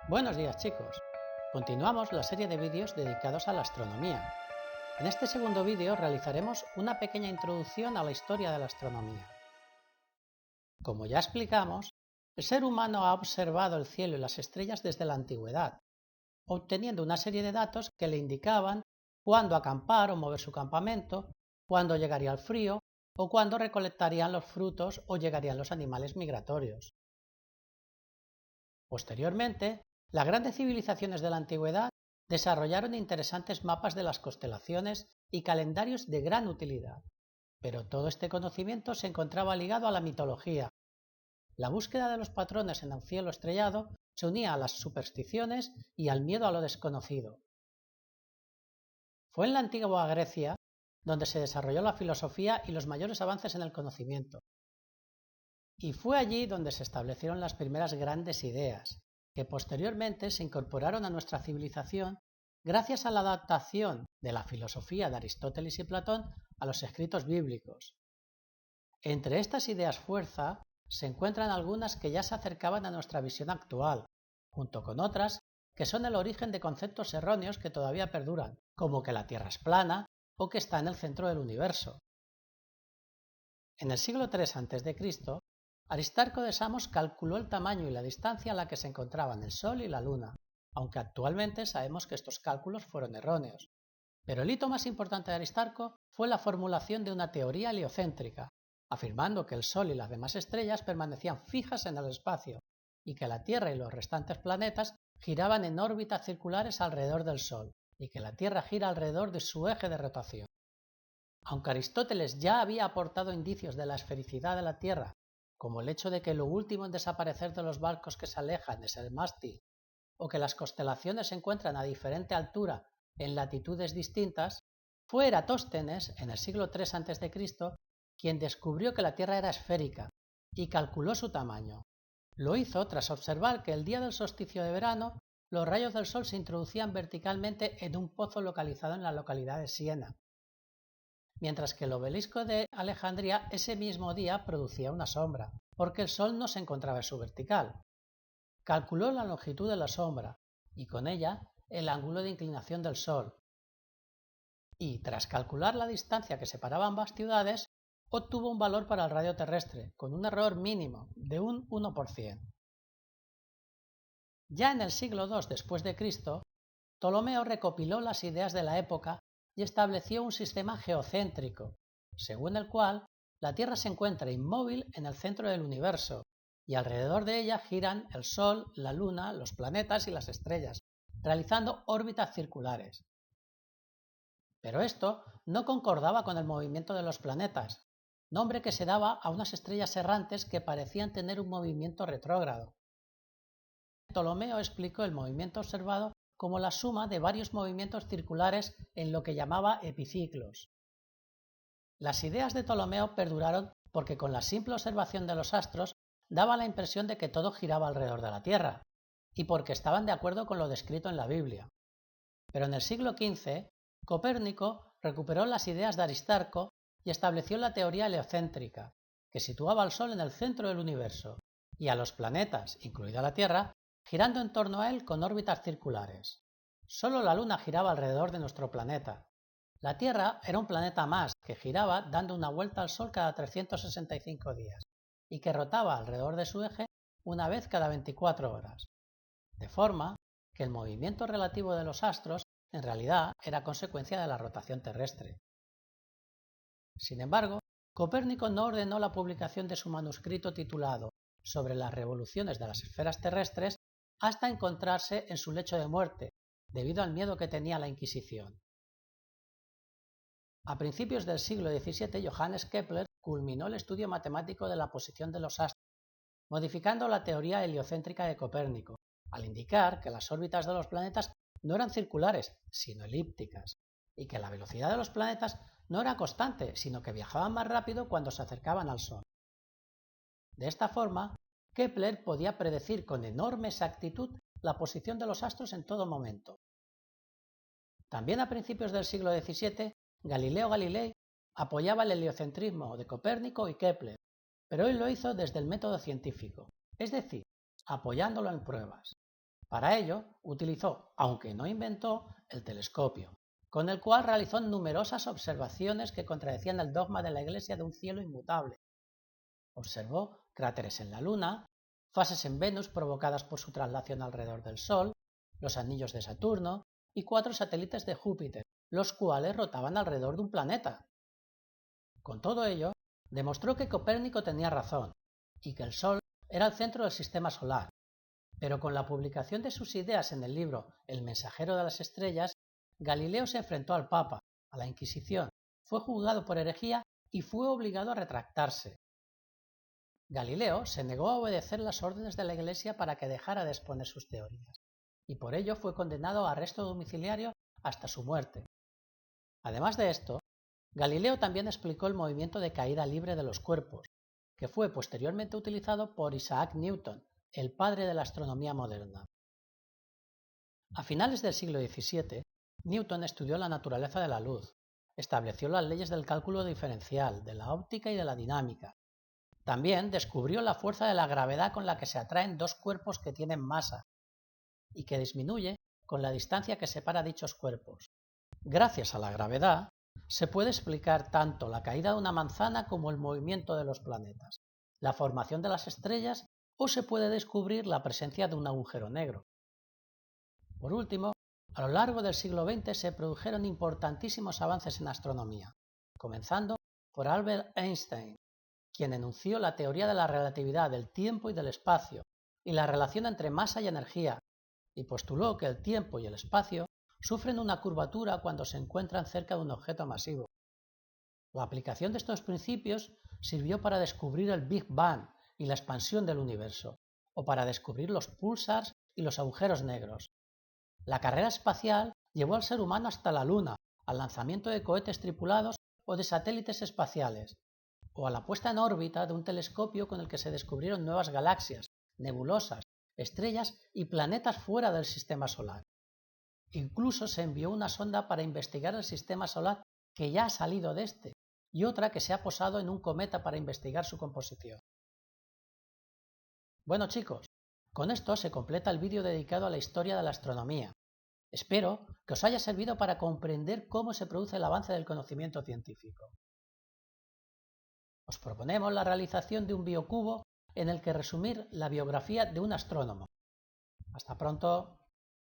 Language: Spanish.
Buenos días chicos, continuamos la serie de vídeos dedicados a la astronomía. En este segundo vídeo realizaremos una pequeña introducción a la historia de la astronomía. Como ya explicamos, el ser humano ha observado el cielo y las estrellas desde la antigüedad, obteniendo una serie de datos que le indicaban cuándo acampar o mover su campamento, cuándo llegaría el frío o cuándo recolectarían los frutos o llegarían los animales migratorios. Posteriormente, las grandes civilizaciones de la antigüedad desarrollaron interesantes mapas de las constelaciones y calendarios de gran utilidad, pero todo este conocimiento se encontraba ligado a la mitología. La búsqueda de los patrones en el cielo estrellado se unía a las supersticiones y al miedo a lo desconocido. Fue en la antigua Grecia donde se desarrolló la filosofía y los mayores avances en el conocimiento. Y fue allí donde se establecieron las primeras grandes ideas, que posteriormente se incorporaron a nuestra civilización gracias a la adaptación de la filosofía de Aristóteles y Platón a los escritos bíblicos. Entre estas ideas fuerza se encuentran algunas que ya se acercaban a nuestra visión actual, junto con otras que son el origen de conceptos erróneos que todavía perduran, como que la Tierra es plana o que está en el centro del universo. En el siglo III a.C., Aristarco de Samos calculó el tamaño y la distancia a la que se encontraban el Sol y la Luna, aunque actualmente sabemos que estos cálculos fueron erróneos. Pero el hito más importante de Aristarco fue la formulación de una teoría heliocéntrica, afirmando que el Sol y las demás estrellas permanecían fijas en el espacio y que la Tierra y los restantes planetas giraban en órbitas circulares alrededor del Sol y que la Tierra gira alrededor de su eje de rotación. Aunque Aristóteles ya había aportado indicios de la esfericidad de la Tierra, como el hecho de que lo último en desaparecer de los barcos que se alejan es el mástil, o que las constelaciones se encuentran a diferente altura en latitudes distintas, fue Eratóstenes, en el siglo III a.C., quien descubrió que la Tierra era esférica y calculó su tamaño. Lo hizo tras observar que el día del solsticio de verano los rayos del Sol se introducían verticalmente en un pozo localizado en la localidad de Siena, mientras que el obelisco de Alejandría ese mismo día producía una sombra, porque el Sol no se encontraba en su vertical. Calculó la longitud de la sombra y con ella el ángulo de inclinación del Sol, y tras calcular la distancia que separaba ambas ciudades, obtuvo un valor para el radio terrestre, con un error mínimo de un 1%. Ya en el siglo II después de Cristo, Ptolomeo recopiló las ideas de la época y estableció un sistema geocéntrico, según el cual la Tierra se encuentra inmóvil en el centro del universo y alrededor de ella giran el Sol, la Luna, los planetas y las estrellas, realizando órbitas circulares. Pero esto no concordaba con el movimiento de los planetas, nombre que se daba a unas estrellas errantes que parecían tener un movimiento retrógrado. Ptolomeo explicó el movimiento observado como la suma de varios movimientos circulares en lo que llamaba epiciclos. Las ideas de Ptolomeo perduraron porque con la simple observación de los astros daba la impresión de que todo giraba alrededor de la Tierra, y porque estaban de acuerdo con lo descrito en la Biblia. Pero en el siglo XV, Copérnico recuperó las ideas de Aristarco y estableció la teoría heliocéntrica, que situaba al Sol en el centro del universo, y a los planetas, incluida la Tierra, girando en torno a él con órbitas circulares. Solo la Luna giraba alrededor de nuestro planeta. La Tierra era un planeta más que giraba dando una vuelta al Sol cada 365 días y que rotaba alrededor de su eje una vez cada 24 horas, de forma que el movimiento relativo de los astros en realidad era consecuencia de la rotación terrestre. Sin embargo, Copérnico no ordenó la publicación de su manuscrito titulado Sobre las revoluciones de las esferas terrestres hasta encontrarse en su lecho de muerte, debido al miedo que tenía la Inquisición. A principios del siglo XVII, Johannes Kepler culminó el estudio matemático de la posición de los astros, modificando la teoría heliocéntrica de Copérnico, al indicar que las órbitas de los planetas no eran circulares, sino elípticas, y que la velocidad de los planetas no era constante, sino que viajaban más rápido cuando se acercaban al Sol. De esta forma, Kepler podía predecir con enorme exactitud la posición de los astros en todo momento. También a principios del siglo XVII, Galileo Galilei apoyaba el heliocentrismo de Copérnico y Kepler, pero él lo hizo desde el método científico, es decir, apoyándolo en pruebas. Para ello, utilizó, aunque no inventó, el telescopio, con el cual realizó numerosas observaciones que contradecían el dogma de la Iglesia de un cielo inmutable. Observó cráteres en la Luna, fases en Venus provocadas por su traslación alrededor del Sol, los anillos de Saturno y 4 satélites de Júpiter, los cuales rotaban alrededor de un planeta. Con todo ello, demostró que Copérnico tenía razón y que el Sol era el centro del sistema solar, pero con la publicación de sus ideas en el libro El mensajero de las estrellas, Galileo se enfrentó al Papa, a la Inquisición, fue juzgado por herejía y fue obligado a retractarse. Galileo se negó a obedecer las órdenes de la Iglesia para que dejara de exponer sus teorías, y por ello fue condenado a arresto domiciliario hasta su muerte. Además de esto, Galileo también explicó el movimiento de caída libre de los cuerpos, que fue posteriormente utilizado por Isaac Newton, el padre de la astronomía moderna. A finales del siglo XVII, Newton estudió la naturaleza de la luz, estableció las leyes del cálculo diferencial, de la óptica y de la dinámica. También descubrió la fuerza de la gravedad con la que se atraen dos cuerpos que tienen masa y que disminuye con la distancia que separa dichos cuerpos. Gracias a la gravedad, se puede explicar tanto la caída de una manzana como el movimiento de los planetas, la formación de las estrellas o se puede descubrir la presencia de un agujero negro. Por último, a lo largo del siglo XX se produjeron importantísimos avances en astronomía, comenzando por Albert Einstein, quien enunció la teoría de la relatividad del tiempo y del espacio y la relación entre masa y energía, y postuló que el tiempo y el espacio sufren una curvatura cuando se encuentran cerca de un objeto masivo. La aplicación de estos principios sirvió para descubrir el Big Bang y la expansión del universo, o para descubrir los púlsars y los agujeros negros. La carrera espacial llevó al ser humano hasta la Luna, al lanzamiento de cohetes tripulados o de satélites espaciales, o a la puesta en órbita de un telescopio con el que se descubrieron nuevas galaxias, nebulosas, estrellas y planetas fuera del sistema solar. Incluso se envió una sonda para investigar el sistema solar que ya ha salido de este, y otra que se ha posado en un cometa para investigar su composición. Bueno chicos, con esto se completa el vídeo dedicado a la historia de la astronomía. Espero que os haya servido para comprender cómo se produce el avance del conocimiento científico. Os proponemos la realización de un biocubo en el que resumir la biografía de un astrónomo. Hasta pronto.